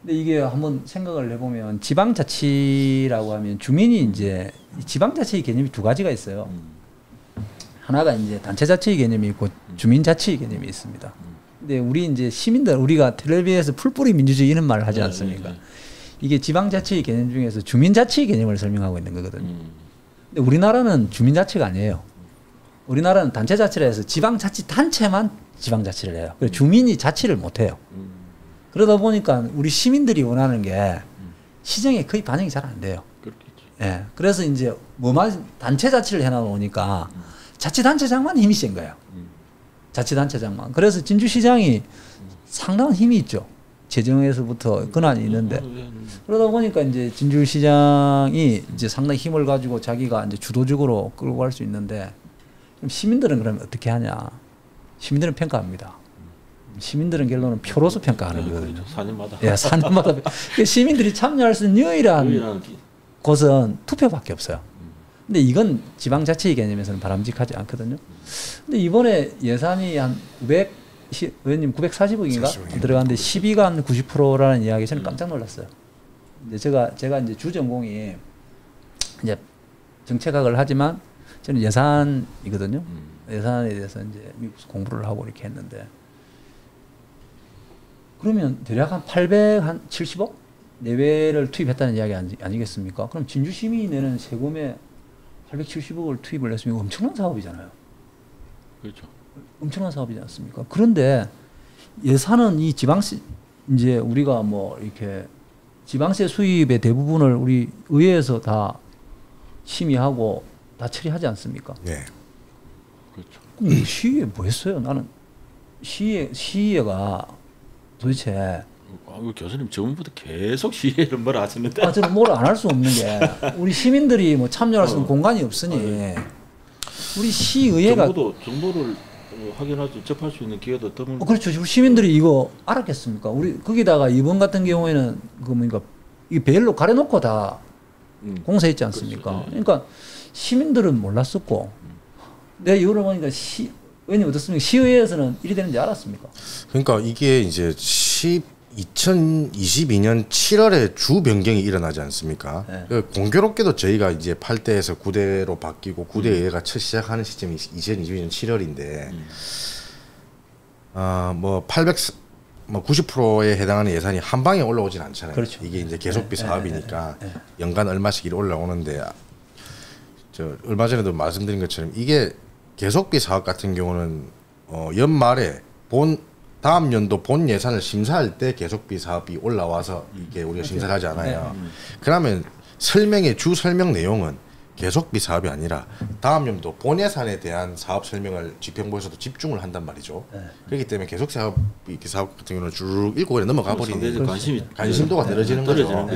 근데 이게 한번 생각을 해보면 지방자치라고 하면 주민이 이제 지방자치의 개념이 두 가지가 있어요. 하나가 이제 단체자치의 개념이 있고 주민자치의 개념이 있습니다. 근데 우리 이제 시민들 우리가 텔레비에서 풀뿌리 민주주의 이런 말을 하지 않습니까? 이게 지방자치의 개념 중에서 주민자치의 개념을 설명하고 있는 거거든요. 근데 우리나라는 주민자치가 아니에요. 우리나라는 단체자치를 해서 지방자치단체만 지방자치를 해요. 그래서 주민이 자치를 못해요. 그러다 보니까 우리 시민들이 원하는 게 시정에 거의 반영이 잘 안 돼요. 예. 그래서 이제 뭐만 단체자치를 해놔놓으니까 자치단체장만 힘이 센 거예요. 자치단체장만. 그래서 진주시장이 상당한 힘이 있죠. 재정에서부터 권한이 있는데 그러다 보니까 이제 진주시장이 이제 상당히 힘을 가지고 자기가 이제 주도적으로 끌고 갈 수 있는데 그럼 시민들은 그러면 어떻게 하냐? 시민들은 평가합니다. 시민들은 결론은 표로서 평가하는 거거든요. 4년마다. 예, 4년마다. 시민들이 참여할 수 있는 유일한 곳은 투표밖에 없어요. 근데 이건 지방자치의 개념에서는 바람직하지 않거든요. 근데 이번에 예산이 한 900, 의원님 940억인가 들어갔는데 12가 90%라는 이야기 저는 깜짝 놀랐어요. 이제 제가 이제 주전공이 이제 정책학을 하지만 저는 예산이거든요. 예산에 대해서 이제 미국에서 공부를 하고 이렇게 했는데 그러면 대략 한 870억 내외를 투입했다는 이야기 아니겠습니까? 그럼 진주시민이 내는 세금에 870억을 투입을 했으면 엄청난 사업이잖아요. 그렇죠. 엄청난 사업이지 않습니까? 그런데 예산은 이 지방세 이제 우리가 뭐 이렇게 지방세 수입의 대부분을 우리 의회에서 다 심의하고 다 처리하지 않습니까? 네. 그렇죠. 시의회 뭐 했어요? 나는 시의회가 도대체 교수님 저번부터 계속 시위를 뭘 하시는데 저는 뭘 안 할 수 없는 게 우리 시민들이 뭐 참여할 수 있는 공간이 없으니 우리 시의회가 정보를 확인할 수 접할 수 있는 기회도 드문. 그렇죠. 우리 시민들이 이거 알았겠습니까? 우리 거기다가 이번 같은 경우에는 그 뭔가 이 배열로 가려놓고 다 공사했지 않습니까? 그렇죠. 그러니까 시민들은 몰랐었고 내가 이거를 보니까 의원님 어떻습니까? 시의회에서는 일이 되는지 알았습니까? 그러니까 이게 이제 2022년 7월에 주 변경이 일어나지 않습니까? 네. 공교롭게도 저희가 이제 8대에서 9대로 바뀌고 9대 의회가 첫 시작하는 시점이 2022년 7월인데, 뭐 90%에 해당하는 예산이 한 방에 올라오진 않잖아요. 그렇죠. 이게 이제 계속비 사업이니까 연간 얼마씩 이렇게 올라오는데, 저 얼마 전에도 말씀드린 것처럼 이게 계속비 사업 같은 경우는 연말에 다음 연도 본 예산을 심사할 때 계속비 사업이 올라와서 이게 우리가 심사를 하지 않아요. 그러면 주 설명 내용은 계속비 사업이 아니라 다음 연도 본 예산에 대한 사업 설명을 지평부에서도 집중을 한단 말이죠. 그렇기 때문에 계속 사업 같은 경우는 쭉 읽고 그냥 넘어가 버리는 관심도가 떨어지는 거죠.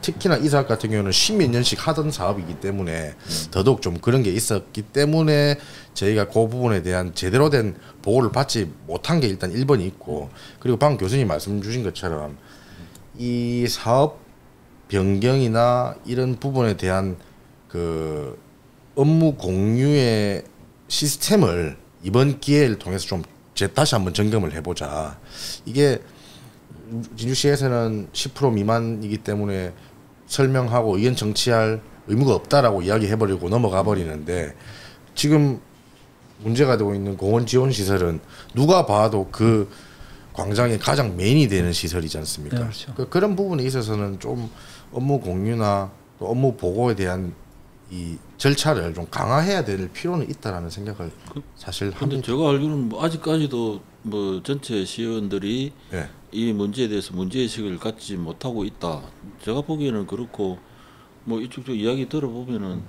특히나 이 사업 같은 경우는 10몇 년씩 하던 사업이기 때문에 더더욱 좀 그런 게 있었기 때문에 저희가 그 부분에 대한 제대로 된 보호를 받지 못한 게 일단 1번이 있고, 그리고 방금 교수님 말씀 주신 것처럼 이 사업 변경이나 이런 부분에 대한 그 업무 공유의 시스템을 이번 기회를 통해서 좀 다시 한번 점검을 해보자. 이게 진주시에서는 10% 미만이기 때문에 설명하고 의견 정치할 의무가 없다라고 이야기해버리고 넘어가 버리는데, 지금 문제가 되고 있는 공원 지원 시설은 누가 봐도 그 광장의 가장 메인이 되는 시설이지 않습니까? 네, 그렇죠. 그런 부분에 있어서는 좀 업무 공유나 또 업무 보고에 대한 이 절차를 좀 강화해야 될 필요는 있다라는 생각을 사실 근데 합니다. 제가 알기로는 뭐 아직까지도 뭐 전체 시의원들이 네. 이 문제에 대해서 문제의식을 갖지 못하고 있다. 제가 보기에는 그렇고, 뭐 이쪽 이야기 들어보면은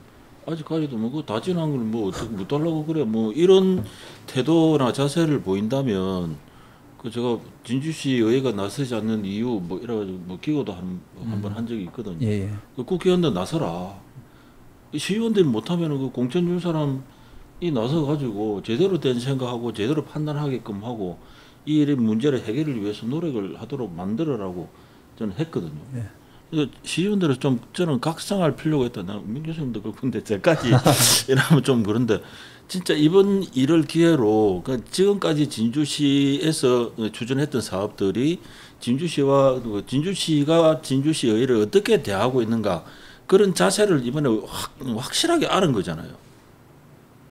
아직까지도 뭐 그 다진한 걸 뭐 어떻게 못 달라고 그래 뭐 이런 태도나 자세를 보인다면, 그 제가 진주시 의회가 나서지 않는 이유 뭐 이래가지고 뭐 기고도 한 번 한 적이 있거든요. 예. 그 국회의원들 나서라. 시의원들이 못하면은 그 공천 준 사람이 나서 가지고 제대로 된 생각하고 제대로 판단하게끔 하고 이 문제를 해결을 위해서 노력을 하도록 만들어라고 저는 했거든요. 시의원들은 좀 저는 각성할 필요가 있다. 나 민 교수님도 그런데 저까지 이러면 좀 그런데 진짜 이번 일을 기회로 지금까지 진주시에서 추진했던 사업들이 진주시와 진주시가 진주시의회를 어떻게 대하고 있는가 그런 자세를 이번에 확실하게 아는 거잖아요.